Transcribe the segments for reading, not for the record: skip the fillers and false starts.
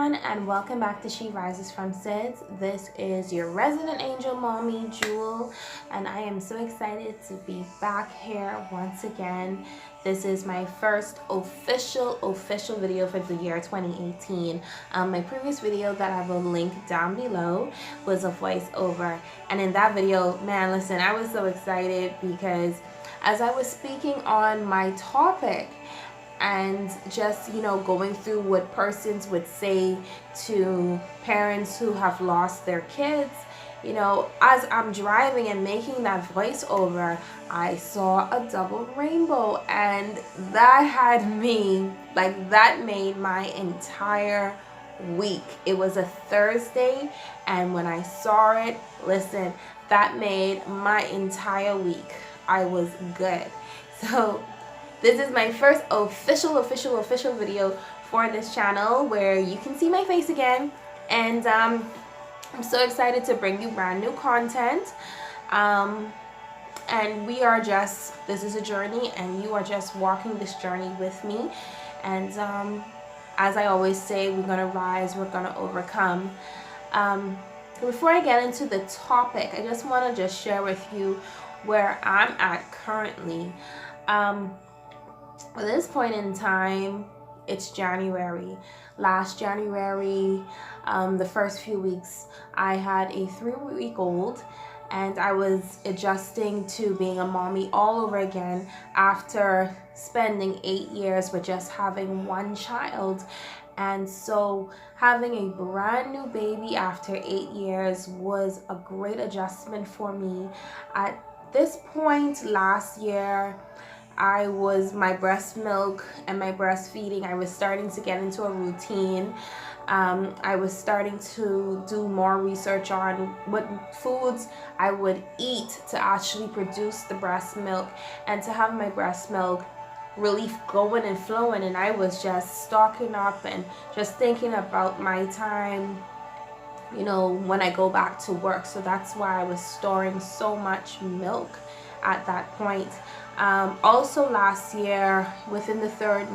everyone, and welcome back to She Rises from SIDS. This is your resident angel mommy, Jewel, and I am so excited to be back here once again. This is my first official video for the year 2018. My previous video that I will link down below was a voiceover, and in that video, man, listen, I was so excited because as I was speaking on my topic, and just, going through what persons would say to parents who have lost their kids, as I'm driving and making that voiceover, I saw a double rainbow, and that had me, that made my entire week. It was a Thursday, and when I saw it, listen, that made my entire week. I was good. So this is my first official video for this channel where you can see my face again, and I'm so excited to bring you brand new content. And this is a journey, and you are just walking this journey with me. And as I always say, we're gonna rise, we're gonna overcome. Before I get into the topic, I just want to share with you where I'm at currently. At this point in time, it's January. Last January, the first few weeks, I had a 3-week-old, and I was adjusting to being a mommy all over again after spending 8 years with just having one child. And so having a brand new baby after 8 years was a great adjustment for me. At this point last year, my breast milk and my breastfeeding, I was starting to get into a routine. I was starting to do more research on what foods I would eat to actually produce the breast milk and to have my breast milk really going and flowing. And I was just stocking up and just thinking about my time, when I go back to work. So that's why I was storing so much milk at that point. Also last year, within the 3rd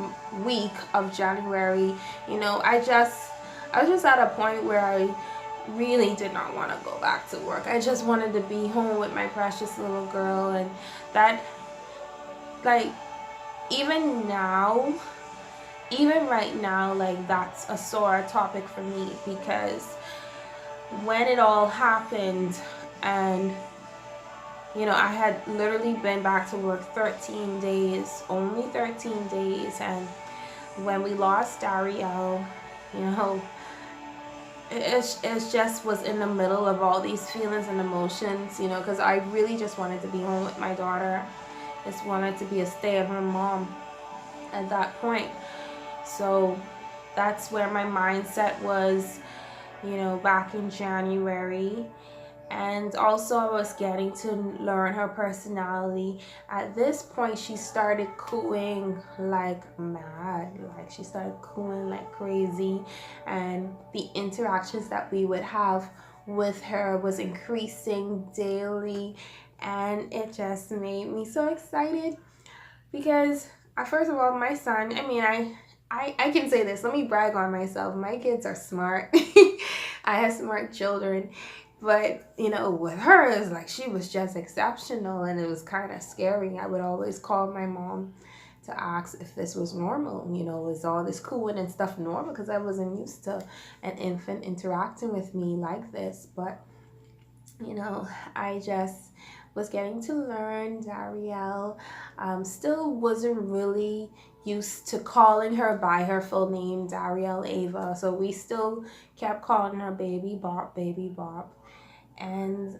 week of January, I was just at a point where I really did not want to go back to work. I just wanted to be home with my precious little girl. And that, even right now, that's a sore topic for me, because when it all happened, and I had literally been back to work 13 days, only 13 days. And when we lost Dariel, it just was in the middle of all these feelings and emotions, because I really just wanted to be home with my daughter. Just wanted to be a stay-at-home mom at that point. So that's where my mindset was, back in January. And also I was getting to learn her personality. At this point, she started cooing like mad. She started cooing like crazy. And the interactions that we would have with her was increasing daily. And it just made me so excited because, first of all, my son, I can say this. Let me brag on myself. My kids are smart. I have smart children. But, with her, it's she was just exceptional, and it was kind of scary. I would always call my mom to ask if this was normal. Is all this cooing and stuff normal? Because I wasn't used to an infant interacting with me like this. But, I just was getting to learn Dariel. Still wasn't really used to calling her by her full name, Dariel Ava. So we still kept calling her Baby Bop, Baby Bop. And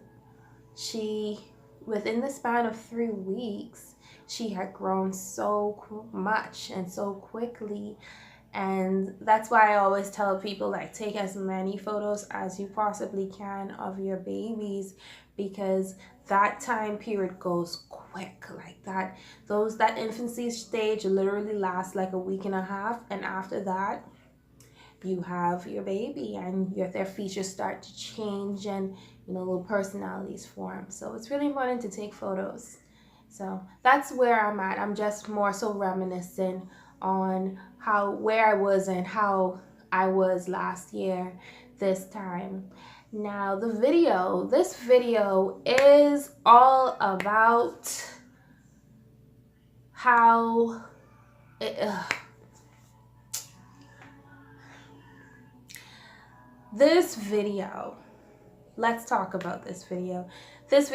within the span of 3 weeks, she had grown so much and so quickly. And that's why I always tell people, take as many photos as you possibly can of your babies, because that time period goes quick. That infancy stage literally lasts a week and a half, and after that you have your baby, and their features start to change, and little personalities form. So it's really important to take photos. So that's where I'm at. I'm just more so reminiscing on where I was and how I was last year this time. Now this video is all about how this video, let's talk about this video. This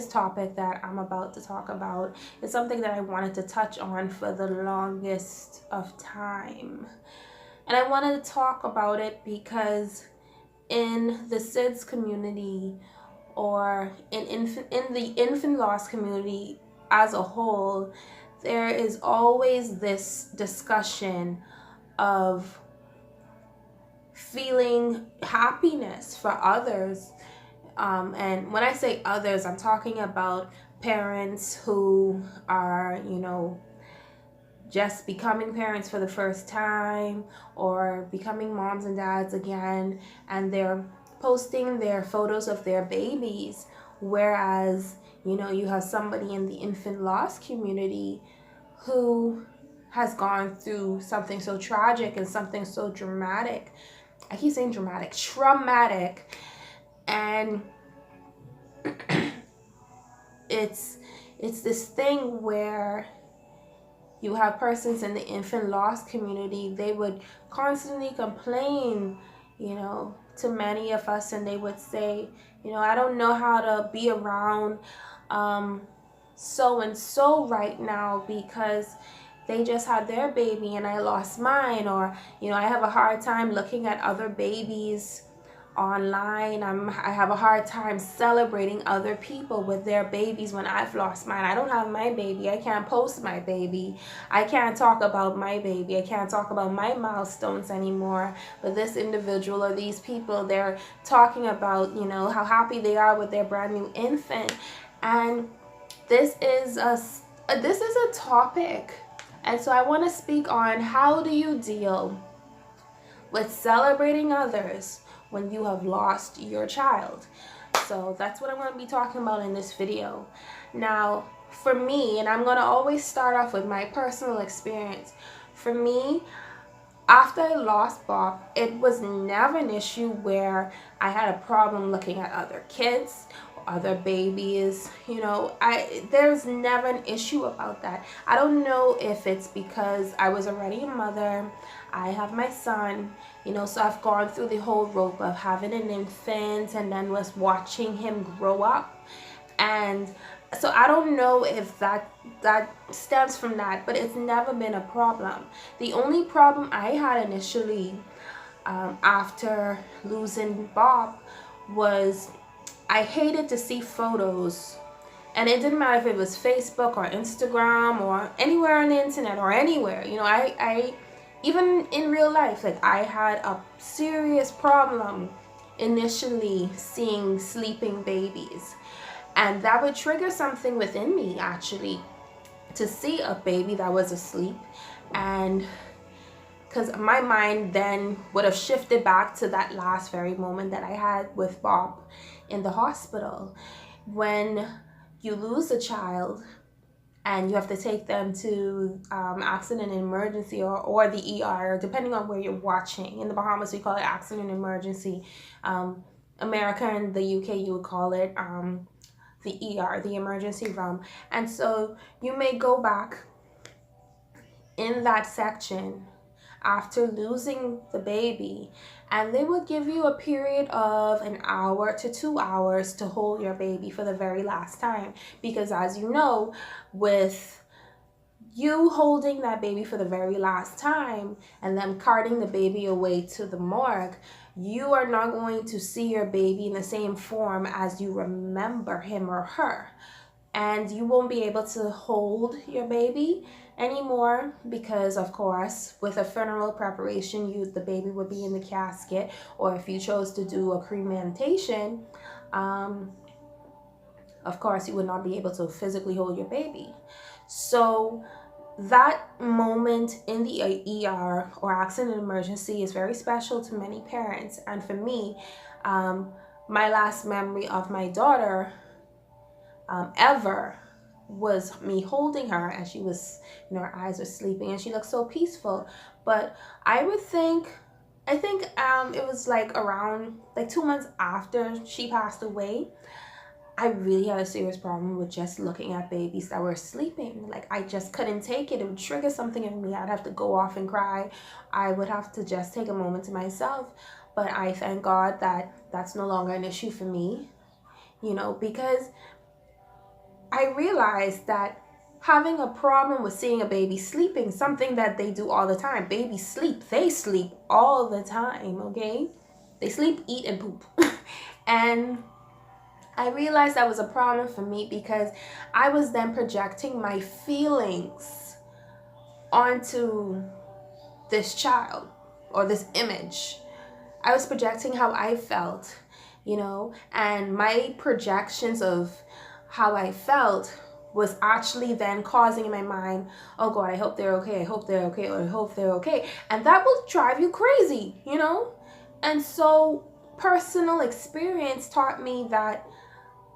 topic that I'm about to talk about is something that I wanted to touch on for the longest of time. And I wanted to talk about it because in the SIDS community, or in the infant loss community as a whole, there is always this discussion of feeling happiness for others. And when I say others, I'm talking about parents who are, just becoming parents for the first time, or becoming moms and dads again, and they're posting their photos of their babies, whereas you have somebody in the infant loss community who has gone through something so tragic and something so dramatic. I keep saying dramatic, traumatic, and it's this thing where you have persons in the infant loss community, they would constantly complain, to many of us, and they would say, I don't know how to be around so and so right now because they just had their baby and I lost mine, or I have a hard time looking at other babies online. I have a hard time celebrating other people with their babies when I've lost mine. I don't have my baby. I can't post my baby. I can't talk about my baby. I can't talk about my milestones anymore. But this individual or these people, they're talking about, how happy they are with their brand new infant. And this is a topic. And so I want to speak on, how do you deal with celebrating others when you have lost your child? So that's what I'm going to be talking about in this video. Now, for me, and I'm going to always start off with my personal experience. For me, after I lost Bob, it was never an issue where I had a problem looking at other kids, other babies. There's never an issue about that. I don't know if it's because I was already a mother. I have my son, so I've gone through the whole rope of having an infant and then was watching him grow up. And so I don't know if that stems from that, but it's never been a problem. The only problem I had initially after losing Bob was I hated to see photos, and it didn't matter if it was Facebook or Instagram or anywhere on the internet or anywhere. I even in real life, I had a serious problem initially seeing sleeping babies, and that would trigger something within me actually to see a baby that was asleep. And because my mind then would have shifted back to that last very moment that I had with Bob in the hospital. When you lose a child and you have to take them to accident and emergency or the ER, depending on where you're watching. In the Bahamas, we call it accident and emergency. America and the UK, you would call it the ER, the emergency room. And so you may go back in that section after losing the baby, and they will give you a period of an hour to 2 hours to hold your baby for the very last time. Because as you know, with you holding that baby for the very last time and them carting the baby away to the morgue, you are not going to see your baby in the same form as you remember him or her. And you won't be able to hold your baby anymore because, of course, with a funeral preparation, the baby would be in the casket, or if you chose to do a cremation, of course, you would not be able to physically hold your baby. So that moment in the ER or accident emergency is very special to many parents. And for me, my last memory of my daughter ever was me holding her, and she was, her eyes were sleeping, and she looked so peaceful. But I think it was like around like 2 months after she passed away, I really had a serious problem with just looking at babies that were sleeping. Like, I just couldn't take it. It would trigger something in me. I'd have to go off and cry. I would have to just take a moment to myself. But I thank God that that's no longer an issue for me, because I realized that having a problem with seeing a baby sleeping, something that they do all the time. Babies sleep. They sleep all the time, okay? They sleep, eat, and poop. And I realized that was a problem for me because I was then projecting my feelings onto this child or this image. I was projecting how I felt, and my projections of how I felt was actually then causing in my mind, oh God, I hope they're okay, I hope they're okay, or I hope they're okay. And that will drive you crazy, And so personal experience taught me that,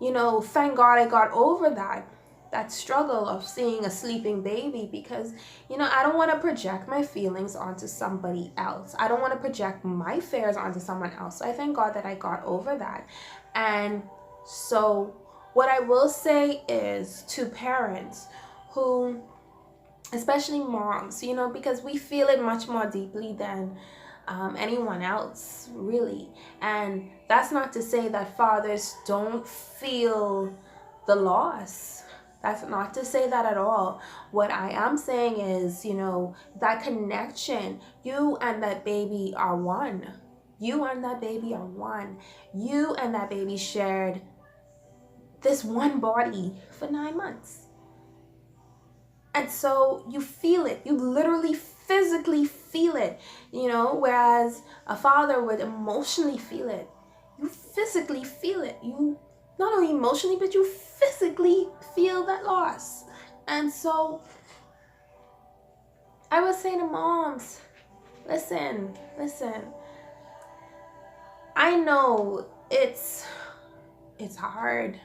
thank God I got over that struggle of seeing a sleeping baby, because, I don't want to project my feelings onto somebody else. I don't want to project my fears onto someone else. So I thank God that I got over that. And so what I will say is to parents who, especially moms, because we feel it much more deeply than anyone else, really. And that's not to say that fathers don't feel the loss. That's not to say that at all. What I am saying is, that connection, you and that baby are one. You and that baby are one. You and that baby shared this one body for 9 months. And so you feel it. You literally physically feel it, whereas a father would emotionally feel it. You physically feel it. You not only emotionally, but you physically feel that loss. And so I would say to moms, listen. I know it's hard.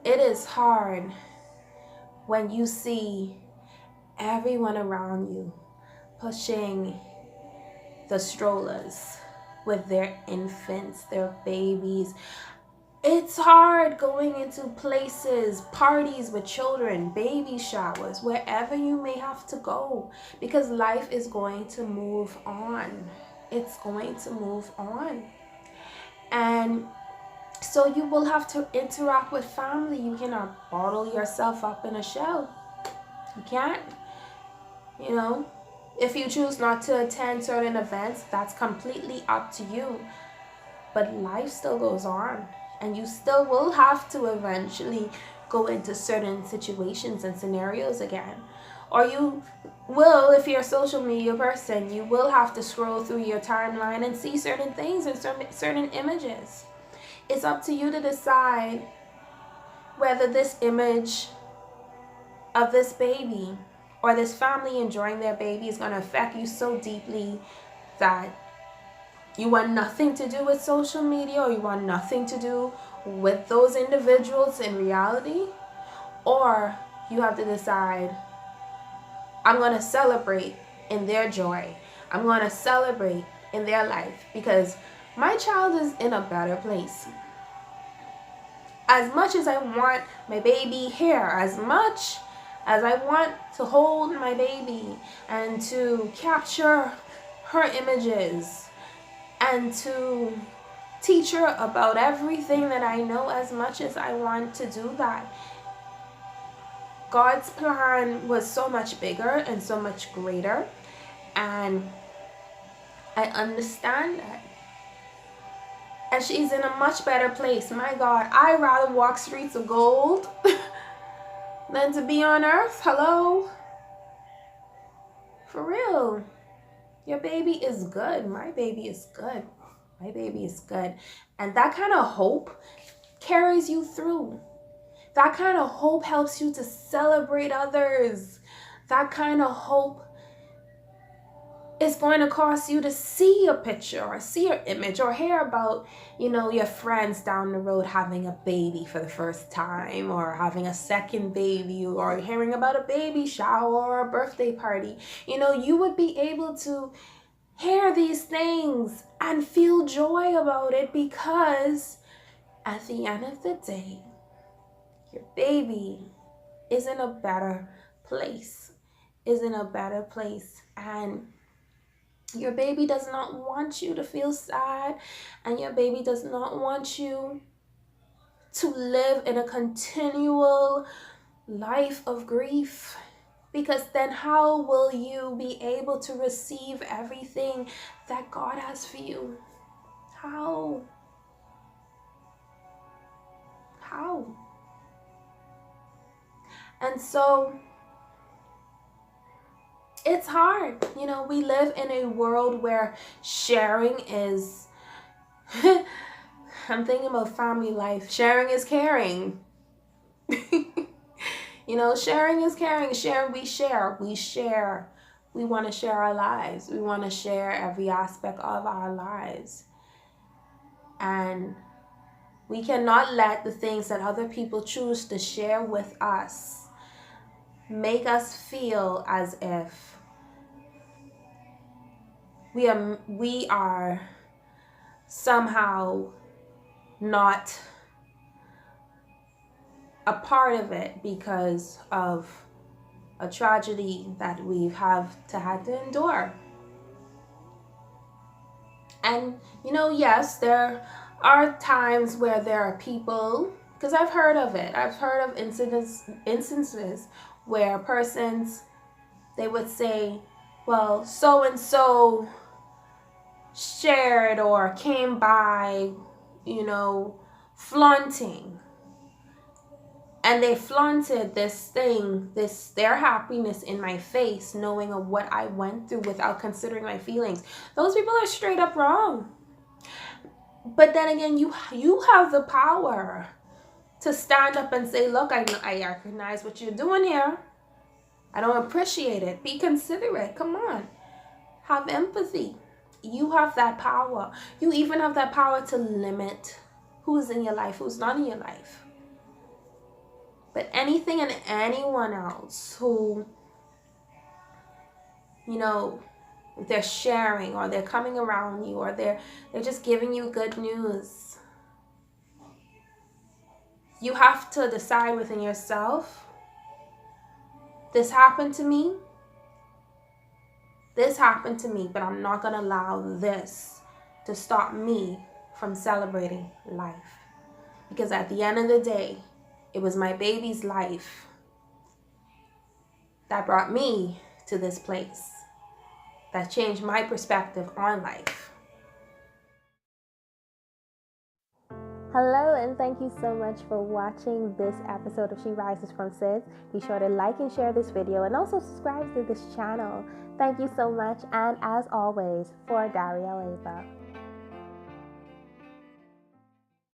It is hard when you see everyone around you pushing the strollers with their infants, their babies. It's hard going into places, parties with children, baby showers, wherever you may have to go, because life is going to move on. It's going to move on. And so you will have to interact with family. You cannot bottle yourself up in a shell. You can't. If you choose not to attend certain events, that's completely up to you. But life still goes on, and you still will have to eventually go into certain situations and scenarios again. Or you will, if you're a social media person, you will have to scroll through your timeline and see certain things and certain images. It's up to you to decide whether this image of this baby or this family enjoying their baby is going to affect you so deeply that you want nothing to do with social media, or you want nothing to do with those individuals in reality. Or you have to decide, I'm going to celebrate in their joy. I'm going to celebrate in their life, because my child is in a better place. As much as I want my baby here, as much as I want to hold my baby and to capture her images and to teach her about everything that I know, as much as I want to do that, God's plan was so much bigger and so much greater, and I understand that. And she's in a much better place. My God, I'd rather walk streets of gold than to be on earth. Hello? For real. Your baby is good. My baby is good. My baby is good. And that kind of hope carries you through. That kind of hope helps you to celebrate others. That kind of hope it's going to cost you to see a picture or see an image or hear about, your friends down the road having a baby for the first time or having a second baby or hearing about a baby shower or a birthday party. You would be able to hear these things and feel joy about it, because at the end of the day, your baby is in a better place, and your baby does not want you to feel sad, and your baby does not want you to live in a continual life of grief, because then how will you be able to receive everything that God has for you? How? And so it's hard. We live in a world where sharing is I'm thinking about family life. Sharing is caring. Sharing is caring. We share. We want to share our lives. We want to share every aspect of our lives. And we cannot let the things that other people choose to share with us make us feel as if we are somehow not a part of it because of a tragedy that we had to endure. And yes, there are times where there are people, because I've heard of it. I've heard of instances where persons, they would say, well, so and so shared or came by, flaunting. And they flaunted their happiness in my face, knowing of what I went through without considering my feelings. Those people are straight up wrong. But then again, you have the power to stand up and say, look, I recognize what you're doing here. I don't appreciate it. Be considerate. Come on. Have empathy. You have that power. You even have that power to limit who's in your life, who's not in your life. But anything and anyone else who, they're sharing or they're coming around you or they're just giving you good news, you have to decide within yourself, this happened to me, but I'm not going to allow this to stop me from celebrating life. Because at the end of the day, it was my baby's life that brought me to this place, that changed my perspective on life. Hello, and thank you so much for watching this episode of She Rises from SIDS. Be sure to like and share this video and also subscribe to this channel. Thank you so much, and as always, for Daria Leva.